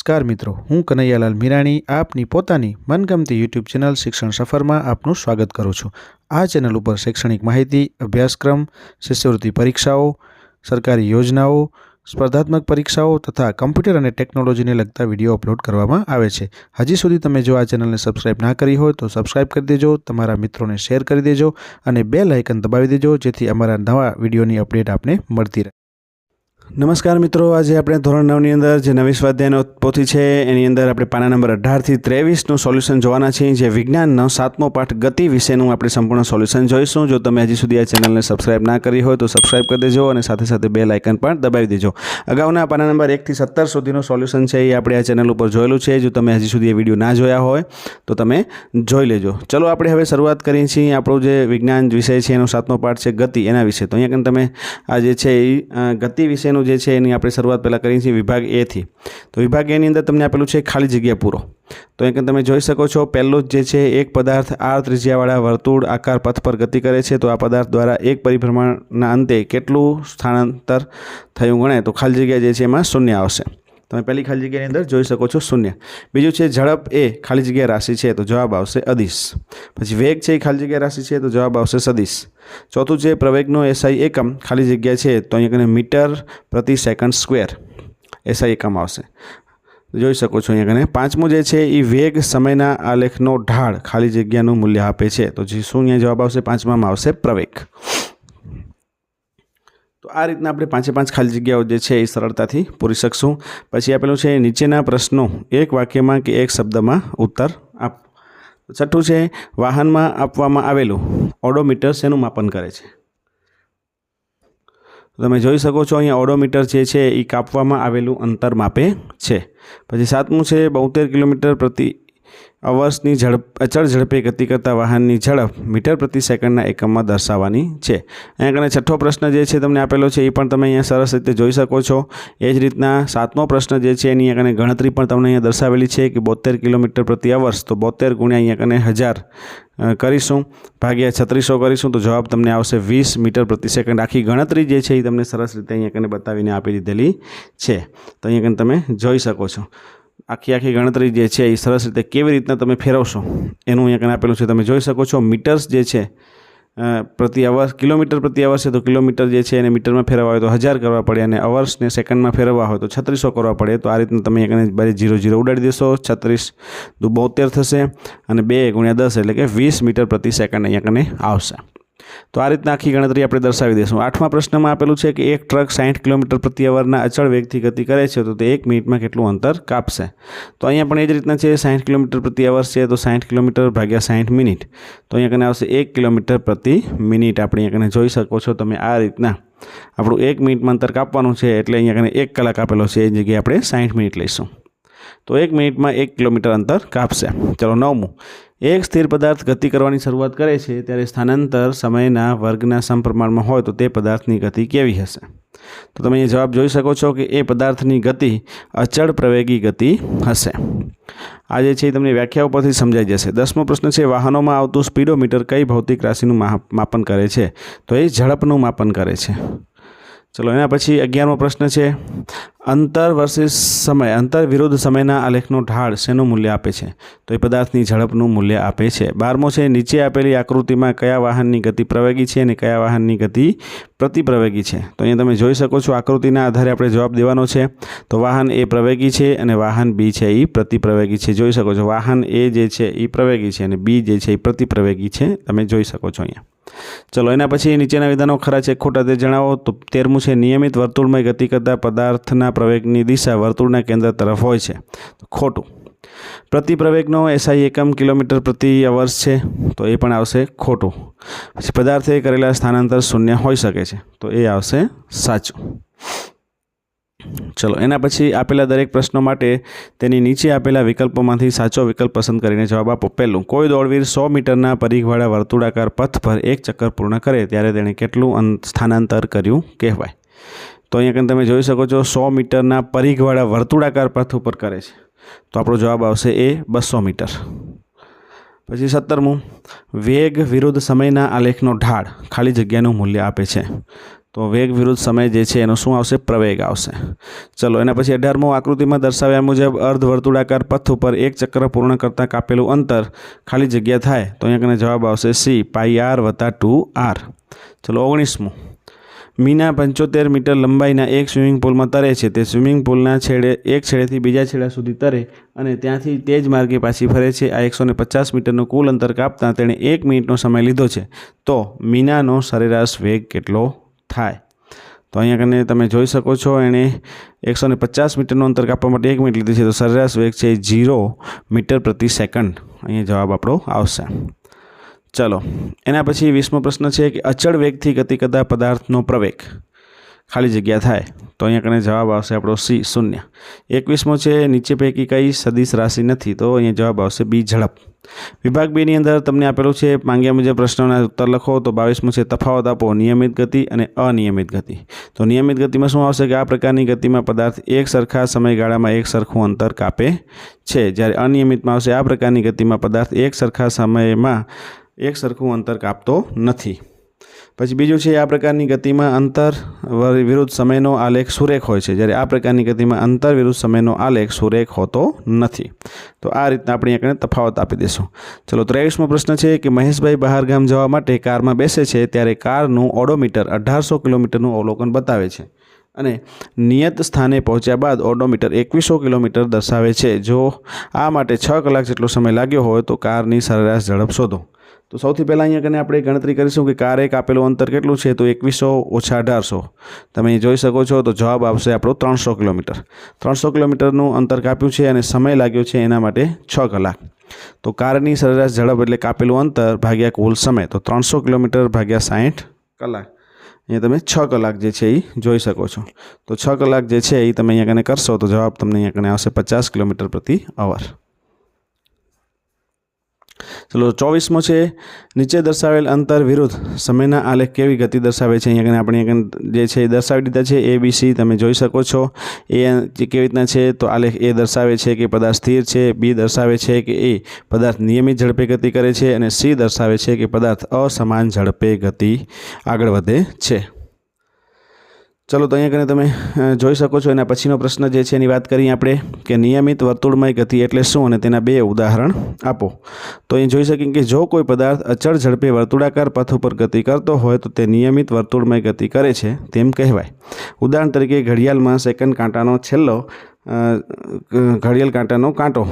નમસ્કાર મિત્રો, હું કનૈયાલાલ મીરાણી આપની પોતાની મનગમતી યુટ્યુબ ચેનલ શિક્ષણ સફરમાં આપનું સ્વાગત કરું છું। આ ચેનલ ઉપર શૈક્ષણિક માહિતી, અભ્યાસક્રમ, શિષ્યવૃત્તિ પરીક્ષાઓ, સરકારી યોજનાઓ, સ્પર્ધાત્મક પરીક્ષાઓ તથા કમ્પ્યુટર અને ટેકનોલોજીને લગતા વિડીયો અપલોડ કરવામાં આવે છે। હજી સુધી તમે જો આ ચેનલને સબસ્ક્રાઇબ ના કરી હોય તો સબસ્ક્રાઇબ કરી દેજો, તમારા મિત્રોને શેર કરી દેજો અને બેલ આઇકન દબાવી દેજો જેથી અમારા નવા વિડીયોની અપડેટ આપને મળતી રહે। નમસ્કાર મિત્રો, આજે આપણે ધોરણ 9 ની અંદર જે નવી સ્વાધ્યાયનો પોથી છે એની અંદર આપણે પાના નંબર 18 થી 23 નું સોલ્યુશન જોવાના છીએ। જે વિજ્ઞાનનો 7મો પાઠ ગતિ વિશેનું આપણે સંપૂર્ણ સોલ્યુશન જોઈશું। જો તમે હજી સુધી આ ચેનલને સબસ્ક્રાઇબ ના કરી હોય તો સબસ્ક્રાઇબ કરી દેજો અને સાથે સાથે બેલ આઇકન પણ દબાવી દેજો। અગાઉના પાના નંબર 1 થી 17 સુધીનું સોલ્યુશન છે એ આપણે આ ચેનલ ઉપર જોયેલું છે। જો તમે હજી સુધી એ વિડીયો ના જોયા હોય તો તમે જોઈ લેજો। ચલો આપણે હવે શરૂઆત કરીએ છીએ। આપણો જે વિજ્ઞાન વિષય છે એનો 7મો પાઠ છે ગતિ, એના વિશે। તો અહીંયા તમે આ જે છે એ ગતિ વિશે જે છે એની આપણે શરૂઆત પહેલાં કરીએ છીએ વિભાગ એ થી। તો વિભાગ એ ની અંદર તમને આપેલું છે ખાલી જગ્યા પૂરો। તો અહીં તમે જોઈ શકો છો પહેલો જ જે છે એક પદાર્થ r ત્રિજ્યાવાળા વર્તુળ આકાર પથ પર ગતિ કરે છે। તો આ પદાર્થ દ્વારા એક પરિભ્રમણના અંતે કેટલું સ્થાનાંતર થયું ગણે તો ખાલી જગ્યા જે છે એમાં શૂન્ય આવશે। તમે પહેલી ખાલી જગ્યાની અંદર જોઈ શકો છો શૂન્ય। બીજું છે ઝડપ એ ખાલી જગ્યા રાશિ છે તો જવાબ આવશે અદિશ। પછી વેગ છે એ ખાલી જગ્યા રાશિ છે તો જવાબ આવશે સદિશ। ચોથું છે પ્રવેગનો એસઆઈ એકમ ખાલી જગ્યા છે તો અહીંયા મીટર પ્રતિ સેકન્ડ સ્ક્વેર એસઆઈ એકમ આવશે, જોઈ શકો છો અહીંયા કને। પાંચમું જે છે એ વેગ સમયના આલેખનો ઢાળ ખાલી જગ્યાનું મૂલ્ય આપે છે તો જે શું અહીંયા જવાબ આવશે પાંચમામાં આવશે પ્રવેગ। તો આ રીતના આપણે 5 ખાલી જગ્યાઓ જે છે એ સરળતાથી પૂરી શકશું। પછી આપેલું છે નીચેના પ્રશ્નો એક વાક્યમાં કે એક શબ્દમાં ઉત્તર આપ। છઠ્ઠું છે વાહનમાં આપવામાં આવેલું ઓડોમીટર શેનું માપન કરે છે? તમે જોઈ શકો છો અહીંયા ઓડોમીટર જે છે એ કાપવામાં આવેલું અંતર માપે છે। પછી સાતમું છે 72 કિલોમીટર પ્રતિ અવર્સની અચળ ઝડપે ગતિ કરતા વાહનની ઝડપ મીટર પ્રતિ સેકન્ડના એકમમાં દર્શાવવાની છે। અહીંયા કને છઠ્ઠો પ્રશ્ન જે છે તમને આપેલો છે એ પણ તમે અહીંયા સરસ રીતે જોઈ શકો છો। એ જ રીતના સાતમો પ્રશ્ન જે છે એની અહીંયા કને ગણતરી પણ તમને અહીંયા દર્શાવેલી છે કે 72 કિલોમીટર પ્રતિ અવર્સ તો 72 ગુણ્યા અહીંયા કને 1000 કરીશું ભાગ્યા 3600 કરીશું તો જવાબ તમને આવશે 20 મીટર પ્રતિ સેકન્ડ। આખી ગણતરી જે છે એ તમને સરસ રીતે અહીંયા કને બતાવીને આપી દીધેલી છે। તો અહીંયા કને તમે જોઈ શકો છો આખી ગણતરી જે છે એ સરસ રીતે કેવી રીતના તમે ફેરવશો એનું અહીંયા કને આપેલું છે, તમે જોઈ શકો છો। મીટર્સ જે છે પ્રતિ અવર્સ, કિલોમીટર પ્રતિ અવર્સ છે તો કિલોમીટર જે છે એને મીટરમાં ફેરવવા હોય તો 1000 કરવા પડે અને અવર્સને સેકન્ડમાં ફેરવવા હોય તો 3600 કરવા પડે। તો આ રીતના તમે અહીંયા કને 0 ઉડાડી દેશો, 36 દુ 72 થશે અને 2 ગુણ્યા 10 એટલે કે 20 મીટર પ્રતિ સેકન્ડ અહીંયા કને આવશે। તો આ રીતના આખી ગણતરી આપણે દર્શાવી દઈશું। 8મા પ્રશ્નમાં આપેલું છે કે એક ટ્રક 60 કિલોમીટર પ્રતિ અવરના અચળ વેગથી ગતિ કરે છે તો તે 1 મિનિટમાં કેટલું અંતર કાપશે? તો અહીંયા પણ એ જ રીતના છે 60 કિલોમીટર પ્રતિ અવર છે તો 60 કિલોમીટર ભાગ્યા 60 મિનિટ તો અહીંયા કને આવશે 1 કિલોમીટર પ્રતિ મિનિટ। આપણે અહીંયા કને જોઈ શકો છો તમે આ રીતના આપણું 1 મિનિટમાં અંતર કાપવાનું છે એટલે અહીંયા કને 1 કલાક આપેલો છે એ જગ્યાએ આપણે 60 મિનિટ લઈશું તો 1 મિનિટમાં 1 કિલોમીટર અંતર કાપશે। ચલો 9મું, એક સ્થિર પદાર્થ ગતિ કરવાની શરૂઆત કરે છે ત્યારે સ્થાનાંતર સમયના વર્ગના સમપ્રમાણમાં હોય તો તે પદાર્થની ગતિ કેવી હશે? તો તમે એ જવાબ જોઈ શકો છો કે એ પદાર્થની ગતિ અચળ પ્રવેગી ગતિ હશે। આ જે છે તમને વ્યાખ્યા ઉપરથી સમજાઈ જશે। 10મો પ્રશ્ન છે વાહનોમાં આવતું સ્પીડોમીટર કઈ ભૌતિક રાશિનું માપન કરે છે? તો એ ઝડપનું માપન કરે છે। ચલો એના પછી 11મો પ્રશ્ન છે અંતર વર્સિસ સમય, અંતર વિરુદ્ધ સમયના આલેખનો ઢાળ શેનું મૂલ્ય આપે છે? તો એ પદાર્થની ઝડપનું મૂલ્ય આપે છે। 12મો છે નીચે આપેલી આકૃતિમાં કયા વાહનની ગતિ પ્રવેગી છે અને કયા વાહનની ગતિ પ્રતિપ્રવેગી છે? તો અહીંયા તમે જોઈ શકો છો આકૃતિના આધારે આપણે જવાબ દેવાનો છે। તો વાહન એ પ્રવેગી છે અને વાહન બી છે એ પ્રતિપ્રવેગી છે। જોઈ શકો છો વાહન એ જે છે એ પ્રવેગી છે અને બી જે છે એ પ્રતિપ્રવેગી છે, તમે જોઈ શકો છો અહીંયા। ચલો એના પછી નીચેના વિધાનો ખરા છે ખોટા તે જણાવો। તો 13મું છે નિયમિત વર્તુળમય ગતિ કરતા પદાર્થના પ્રવેગની દિશા વર્તુળના કેન્દ્ર તરફ હોય છે તો ખોટું। પ્રતિપ્રવેગનો એસઆઈ એકમ કિલોમીટર પ્રતિ અવર્સ છે તો એ પણ આવશે ખોટું। પછી પદાર્થે કરેલા સ્થાનાંતર શૂન્ય હોઈ શકે છે તો એ આવશે સાચું। ચલો એના પછી આપેલા દરેક પ્રશ્નો માટે તેની નીચે આપેલા વિકલ્પોમાંથી સાચો વિકલ્પ પસંદ કરીને જવાબ આપો। પહેલું, કોઈ દોડવીર 100 મીટરના પરિઘવાળા વર્તુળાકાર પથ પર એક ચક્કર પૂર્ણ કરે ત્યારે તેણે કેટલું સ્થાનાંતર કર્યું કહેવાય? તો અહીંયા તમે જોઈ શકો છો 100 મીટરના પરિઘવાળા વર્તુળાકાર પથ ઉપર કરે છે તો આપણો જવાબ આવશે એ 200 મીટર। પછી 17મું, વેગ વિરુદ્ધ સમયના આલેખનો ઢાળ ખાલી જગ્યાનું મૂલ્ય આપે છે તો વેગ વિરુદ્ધ સમય જે છે એનો શું આવશે? પ્રવેગ આવશે. ચલો એના પછી 18મો આકૃતિમાં દર્શાવ્યા મુજબ અર્ધવર્તુળાકાર પથ ઉપર એક ચક્ર પૂર્ણ કરતાં કાપેલું અંતર ખાલી જગ્યા થાય તો અહીંયા કને જવાબ આવશે સી πr + 2r. ચલો 19મો, મીના 75 મીટર લંબાઈના એક સ્વિમિંગ પુલમાં તરે છે. તે સ્વિમિંગ પુલના એક છેડેથી બીજા છેડા સુધી તરે અને ત્યાંથી તે જ માર્ગે પાછી ફરે છે. આ 150 મીટરનું કુલ અંતર કાપતા તેણે 1 મિનિટનો સમય લીધો છે. તો મીનાનો સરેરાશ વેગ કેટલો થાય? તો અહીંયા કને તમે જોઈ શકો છો એણે 150 મીટરનું અંતર કાપવા માટે 1 મિનિટ લીધી છે. તો સરેરાશ વેગ છે 0 મીટર પ્રતિ સેકન્ડ. અહીંયા જવાબ આપણો આવશે. ચલો એના પછી 20મો પ્રશ્ન છે કે અચળ વેગથી ગતિ કરતા પદાર્થનો પ્રવેગ ખાલી જગ્યા થાય તો અહીંયા કને જવાબ આવશે આપણો સી 0. 21મો છે નીચે પૈકી કઈ સદિશ રાશિ નથી? તો અહીંયા જવાબ આવશે બી ઝડપ. વિભાગ 2 ની અંદર તમને આપેલું છે માંગ્યા મુજબ પ્રશ્નોના ઉત્તર લખો. તો 22મો છે તફાવત આપો નિયમિત ગતિ અને અનિયમિત ગતિ. તો નિયમિત ગતિમાં શું આવશે કે આ પ્રકારની ગતિમાં પદાર્થ એક સરખા સમયગાળામાં એક સરખું અંતર કાપે છે. જ્યારે અનિયમિતમાં આવશે આ પ્રકારની ગતિમાં પદાર્થ એક સરખા સમયમાં એક સરખું અંતર કાપતો નથી. પછી બીજું છે આ પ્રકારની ગતિમાં અંતર વિરુદ્ધ સમયનો આલેખ સુરેખ હોય છે. જ્યારે આ પ્રકારની ગતિમાં અંતર વિરુદ્ધ સમયનો આલેખ સુરેખ હોતો નથી. તો આ રીતના આપણે અહીંયા તફાવત આપી દઈશું. ચલો 23મો પ્રશ્ન છે કે મહેશભાઈ બહાર ગામ જવા માટે કારમાં બેસે છે ત્યારે કારનું ઓડોમીટર 1800 કિલોમીટરનું અવલોકન બતાવે છે અને નિયત સ્થાને પહોંચ્યા બાદ ઓડોમીટર 2100 કિલોમીટર દર્શાવે છે. જો આ માટે 6 કલાક જેટલો સમય લાગ્યો હોય તો કારની સરેરાશ ઝડપ શોધો. તો સૌથી પહેલાં અહીંયા કને આપણે ગણતરી કરીશું કે કારે કાપેલું અંતર કેટલું છે? તો 2100 - 1800. તમે જોઈ શકો છો તો જવાબ આવશે આપણો 300 કિલોમીટર. 300 કિલોમીટરનું અંતર કાપ્યું છે અને સમય લાગ્યો છે એના માટે 6 કલાક. તો કારની સરેરાશ ઝડપ એટલે કાપેલું અંતર ભાગ્યા કુલ સમય. તો 300 કિલોમીટર ભાગ્યા 60 કલાક. અહીંયા તમે 6 કલાક જે છે એ જોઈ શકો છો. તો 6 કલાક જે છે એ તમે અહીંયા કને કરશો તો જવાબ તમને અહીંયા કને આવશે 50 કિલોમીટર પ્રતિ અવર. ચલો 24મો છે નીચે દર્શાવેલ અંતર વિરુદ્ધ સમયના આલેખ કેવી ગતિ દર્શાવે છે? અહીંયા આપણે જે છે એ દર્શાવી દીધા છે A B C તમે જોઈ શકો છો. એ કેવી રીતના છે તો આલેખ એ દર્શાવે છે કે પદાર્થ સ્થિર છે, બી દર્શાવે છે કે એ પદાર્થ નિયમિત ઝડપે ગતિ કરે છે અને સી દર્શાવે છે કે પદાર્થ અસમાન ઝડપે ગતિ આગળ વધે છે. ચલો તો અહીંયા કને તમે જોઈ શકો છો. એના પછીનો પ્રશ્ન જે છે એની વાત કરીએ આપણે કે નિયમિત વર્તુળમય ગતિ એટલે શું અને તેના 2 ઉદાહરણ આપો. તો અહીં જોઈ શકીએ કે જો કોઈ પદાર્થ અચળ ઝડપે વર્તુળાકાર પથ ઉપર ગતિ કરતો હોય તો તે નિયમિત વર્તુળમય ગતિ કરે છે તેમ કહેવાય. ઉદાહરણ તરીકે ઘડિયાળમાં સેકન્ડ કાંટાનો છેલ્લો ઘડિયાળ કાંટાનો કાંટો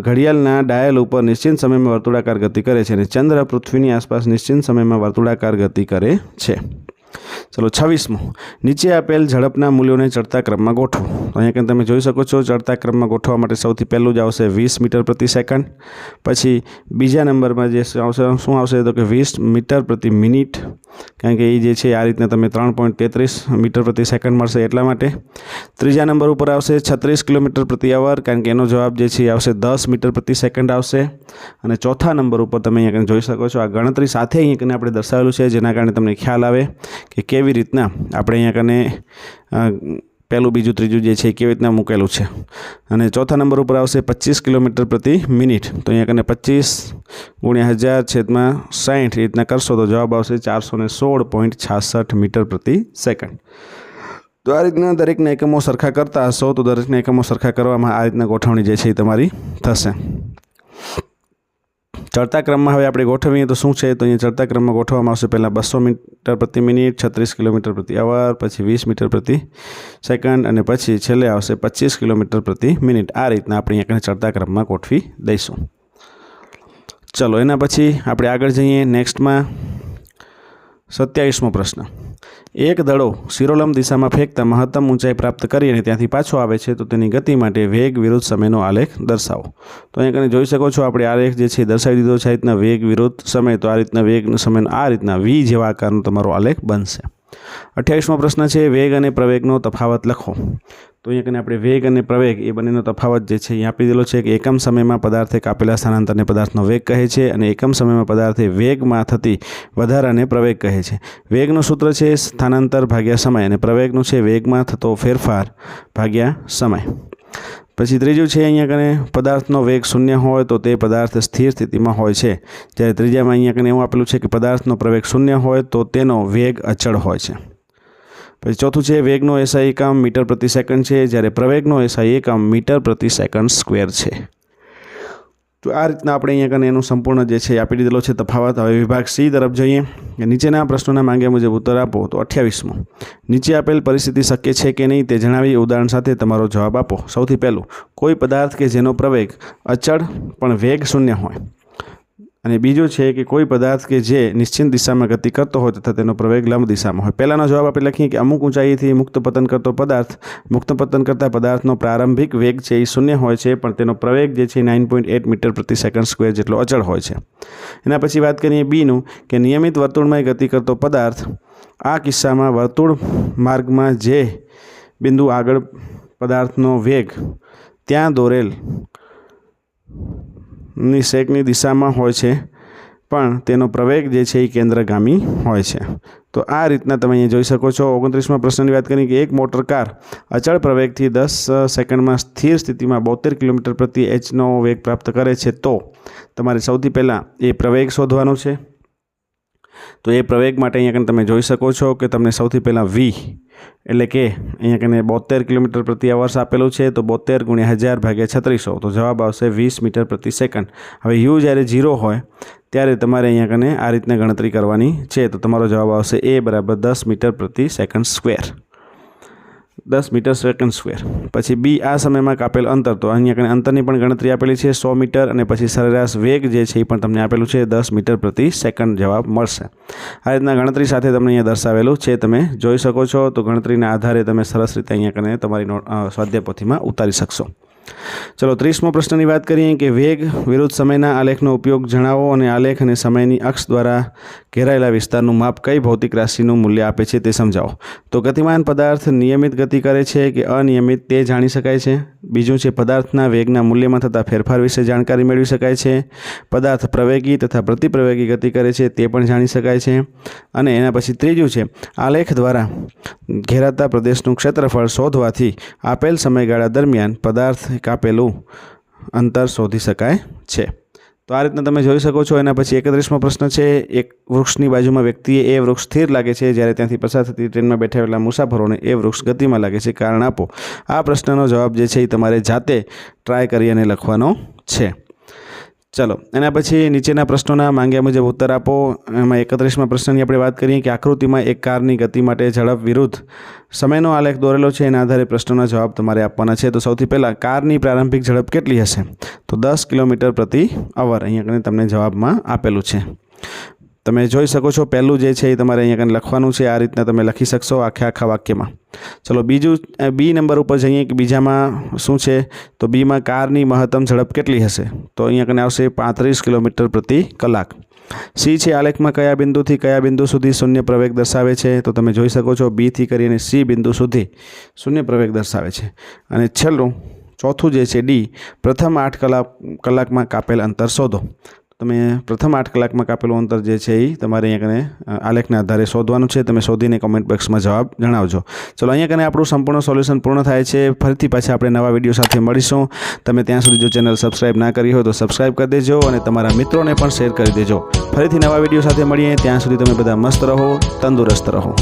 ઘડિયાળના ડાયલ ઉપર નિશ્ચિત સમયમાં વર્તુળાકાર ગતિ કરે છે અને ચંદ્ર પૃથ્વીની આસપાસ નિશ્ચિત સમયમાં વર્તુળાકાર ગતિ કરે છે. ચલો 26મો નીચે આપેલ ઝડપના મૂલ્યોને ચડતા ક્રમમાં ગોઠવો. તો અહીંયા તમે જોઈ શકો છો ચડતા ક્રમમાં ગોઠવવા માટે સૌથી પહેલું જ આવશે 20 મીટર પ્રતિ સેકન્ડ. પછી બીજા નંબરમાં જે આવશે શું આવશે તો કે 20 મીટર પ્રતિ મિનિટ, કારણ કે એ જે છે આ રીતના તમે 3.33 મીટર પ્રતિ સેકન્ડ મળશે એટલા માટે. ત્રીજા નંબર ઉપર આવશે 36 કિલોમીટર પ્રતિ અવર, કારણ કે એનો જવાબ જે છે એ આવશે 10 મીટર પ્રતિ સેકન્ડ આવશે. અને ચોથા નંબર ઉપર તમે અહીંયા જોઈ શકો છો આ ગણતરી સાથે અહીંયા આપણે દર્શાવેલું છે જેના કારણે તમને ખ્યાલ આવે કે કેવી રીતના આપણે અહીંયા કને પહેલું બીજું ત્રીજું જે છે કેવી રીતના મૂકેલું છે. અને ચોથા નંબર ઉપર આવશે 25 કિલોમીટર પ્રતિ મિનિટ. તો અહીંયા કને 25 × 1000/60 રીતના કરશો તો જવાબ આવશે 416.66 મીટર પ્રતિ સેકન્ડ. તો આ રીતના દરેકના એકમો સરખા કરતા હશો તો દરેકના એકમો સરખા કરવામાં આ રીતના ગોઠવણી જે છે એ તમારી થશે. ચડતા ક્રમમાં હવે આપણે ગોઠવીએ તો શું છે તો અહીંયા ચડતા ક્રમમાં ગોઠવવામાં આવશે પહેલાં 200 મીટર પ્રતિ મિનિટ, 36 કિલોમીટર પ્રતિ અવર, પછી 20 મીટર પ્રતિ સેકન્ડ અને પછી છેલ્લે આવશે 25 કિલોમીટર પ્રતિ મિનિટ. આ રીતના આપણે અહીંયા ચડતા ક્રમમાં ગોઠવી દઈશું. ચલો એના પછી આપણે આગળ જઈએ નેક્સ્ટમાં 27મો પ્રશ્ન. એક દડો શિરોલંબ દિશામાં ફેંકતા મહત્તમ ઊંચાઈ પ્રાપ્ત કરી અને ત્યાંથી પાછો આવે છે તો તેની ગતિ માટે વેગ વિરુદ્ધ સમયનો આલેખ દર્શાવો. તો અહીંયા કને જોઈ શકો છો આપણે આલેખ જે છે દર્શાવી દીધો છે આ રીતના વેગ વિરુદ્ધ સમય. તો આ રીતના વેગ સમયનો આ રીતના વી જેવા આકારનો તમારો આલેખ બનશે. 28મો પ્રશ્ન છે વેગ અને પ્રવેગનો તફાવત લખો. તો અહીંયા કને આપણે વેગ અને પ્રવેગ એ બંનેનો તફાવત જે છે અહીંયા આપી દીધેલો છે કે એકમ સમયમાં પદાર્થે કાપેલા સ્થાનાંતરને પદાર્થનો વેગ કહે છે અને એકમ સમયમાં પદાર્થે વેગમાં થતી વધારાને પ્રવેગ કહે છે. વેગનું સૂત્ર છે સ્થાનાંતર ભાગ્યા સમય અને પ્રવેગનું છે વેગમાં થતો ફેરફાર ભાગ્યા સમય. પછી ત્રીજું છે અહીંયા કને પદાર્થનો વેગ 0 હોય તો તે પદાર્થ સ્થિર સ્થિતિમાં હોય છે. જ્યારે ત્રીજામાં અહીંયા કને એવું આપેલું છે કે પદાર્થનો પ્રવેગ 0 હોય તો તેનો વેગ અચળ હોય છે. પછી ચોથું છે વેગનો એસઆઈ એકમ મીટર પ્રતિ સેકન્ડ છે, જ્યારે પ્રવેગનો એસઆઈ એકમ મીટર પ્રતિ સેકન્ડ સ્ક્વેર છે. તો આ રીતના આપણે અહીંયા કને એનું સંપૂર્ણ જે છે આપી દીધેલો છે તફાવત. હવે વિભાગ સી તરફ જોઈએ. નીચેના પ્રશ્નોના માંગ્યા મુજબ ઉત્તર આપો. તો 28મો, નીચે આપેલ પરિસ્થિતિ શક્ય છે કે નહીં તે જણાવી ઉદાહરણ સાથે તમારો જવાબ આપો. સૌથી પહેલું, કોઈ પદાર્થ કે જેનો પ્રવેગ અચળ પણ વેગ શૂન્ય હોય. અને બીજું છે કે કોઈ પદાર્થ કે જે નિશ્ચિત દિશામાં ગતિ કરતો હોય તથા તેનો પ્રવેગ લંબ દિશામાં હોય. પહેલાંનો જવાબ આપણે લખીએ કે અમુક ઊંચાઈથી મુક્ત પતન કરતો પદાર્થ મુક્ત પતન કરતા પદાર્થનો પ્રારંભિક વેગ છે એ શૂન્ય હોય છે, પણ તેનો પ્રવેગ જે છે 9.8 મીટર પ્રતિ સેકન્ડ સ્ક્વેર જેટલો અચળ હોય છે. એના પછી વાત કરીએ બીનું, કે નિયમિત વર્તુળમાં ગતિ કરતો પદાર્થ. આ કિસ્સામાં વર્તુળ માર્ગમાં જે બિંદુ આગળ પદાર્થનો વેગ ત્યાં દોરેલ ની સેકની દિશામાં હોય છે, પણ તેનો પ્રવેગ જે છે એ કેન્દ્રગામી હોય છે. તો આ રીતના તમે અહીંયા જોઈ શકો છો. 29મા પ્રશ્નની વાત કરીએ કે એક મોટર કાર અચળ પ્રવેગથી 10 સેકન્ડમાં સ્થિર સ્થિતિમાં 72 કિલોમીટર પ્રતિ એચનો વેગ પ્રાપ્ત કરે છે, તો તમારે સૌથી પહેલાં એ પ્રવેગ શોધવાનો છે. તો એ પ્રવેગ માટે અહીંયા તમે જોઈ શકો છો કે તમને સૌથી પહેલાં વી એટલે કે અહીંયા કને 72 કિલોમીટર પ્રતિ અવર્સ આપેલું છે, તો 72 × 1000 / 3600, તો જવાબ આવશે 20 મીટર પ્રતિ સેકન્ડ. હવે યુ જ્યારે 0 હોય ત્યારે તમારે અહીંયા કને આ રીતના ગણતરી કરવાની છે. તો તમારો જવાબ આવશે એ બરાબર 10 મીટર પ્રતિ second square, 10 metre second square. પછી બી, આ સમયમાં કાપેલ અંતર. તો અહીંયા કને અંતરની પણ ગણતરી આપેલી છે 100 મીટર, અને પછી સરેરાશ વેગ જે છે એ પણ તમને આપેલું છે 10 મીટર પ્રતિ સેકન્ડ જવાબ મળશે. આ રીતના ગણતરી સાથે તમને અહીંયા દર્શાવેલું છે, તમે જોઈ શકો છો. તો ગણતરીના આધારે તમે સરસ રીતે અહીંયા કને તમારી સ્વાધ્યાય પોથીમાં ઉતારી શકશો. ચલો 30મો પ્રશ્નની વાત કરીએ કે વેગ વિરુદ્ધ સમયના આલેખનો ઉપયોગ જણાવો અને આલેખ અને સમયની અક્ષ દ્વારા ઘેરાયેલા વિસ્તારનું માપ કઈ ભૌતિક રાશિનું મૂલ્ય આપે છે તે સમજાવો. તો ગતિમાન પદાર્થ નિયમિત ગતિ કરે છે કે અનિયમિત તે જાણી શકાય છે. બીજું છે પદાર્થના વેગના મૂલ્યમાં થતા ફેરફાર વિશે જાણકારી મેળવી શકાય છે. પદાર્થ પ્રવેગી તથા પ્રતિપ્રવેગી ગતિ કરે છે તે પણ જાણી શકાય છે. અને એના પછી ત્રીજું છે આલેખ દ્વારા ઘેરાતા પ્રદેશનું ક્ષેત્રફળ શોધવાથી આપેલ સમયગાળા દરમિયાન પદાર્થ કાપેલું અંતર શોધી શકાય છે. તો આ રીતના તમે જોઈ શકો છો. એના પછી 31મો પ્રશ્ન છે, એક વૃક્ષની બાજુમાં વ્યક્તિએ એ વૃક્ષ સ્થિર લાગે છે જ્યારે ત્યાંથી પસાર થતી ટ્રેનમાં બેઠેલા મુસાફરોને એ વૃક્ષ ગતિમાં લાગે છે, કારણ આપો. આ પ્રશ્નનો જવાબ જે છે એ તમારે જાતે ટ્રાય કરી અને લખવાનો છે. ચલો એના પછી નીચેના પ્રશ્નોના માંગ્યા મુજબ ઉત્તર આપો. એમાં 31મા પ્રશ્નની આપણે વાત કરીએ કે આકૃતિમાં એક કારની ગતિ માટે ઝડપ વિરુદ્ધ સમયનો આલેખ દોરેલો છે, એના આધારે પ્રશ્નોના જવાબ તમારે આપવાના છે. તો સૌથી પહેલાં કારની પ્રારંભિક ઝડપ કેટલી હશે? તો 10 કિલોમીટર પ્રતિ અવર અહીંયા તમને જવાબમાં આપેલું છે. તમે જોઈ શકો છો પહેલું જે છે એ તમારે અહીંયા કંઈ લખવાનું છે. આ રીતના તમે લખી શકશો આખા વાક્યમાં. ચલો બીજું બી નંબર ઉપર જઈએ કે બીજામાં શું છે. તો બીમાં કારની મહત્તમ ઝડપ કેટલી હશે? તો અહીંયા કને આવશે 35 કિલોમીટર પ્રતિ કલાક. સી છે આલેખમાં કયા બિંદુથી કયા બિંદુ સુધી શૂન્ય પ્રવેગ દર્શાવે છે? તો તમે જોઈ શકો છો બીથી કરીને સી બિંદુ સુધી શૂન્ય પ્રવેગ દર્શાવે છે. અને છેલ્લું ચોથું જે છે ડી, પ્રથમ 8 કલાકમાં કાપેલ અંતર શોધો. તમે પ્રથમ 8 કલાકમાં કાપેલું અંતર જે છે એ તમારે અહીંયા કને આલેખના આધારે શોધવાનું છે. તમે શોધીને કમેન્ટ બોક્સમાં જવાબ જણાવજો. ચલો અહીંયા કને આપણું સંપૂર્ણ સોલ્યુશન પૂર્ણ થાય છે. ફરીથી પાછા આપણે નવા વિડીયો સાથે મળીશું. તમે ત્યાં સુધી જો ચેનલ સબસ્ક્રાઈબ ના કરી હોય તો સબસ્ક્રાઈબ કરી દેજો અને તમારા મિત્રોને પણ શેર કરી દેજો. ફરીથી નવા વિડીયો સાથે મળીએ. ત્યાં સુધી તમે બધા મસ્ત રહો, તંદુરસ્ત રહો.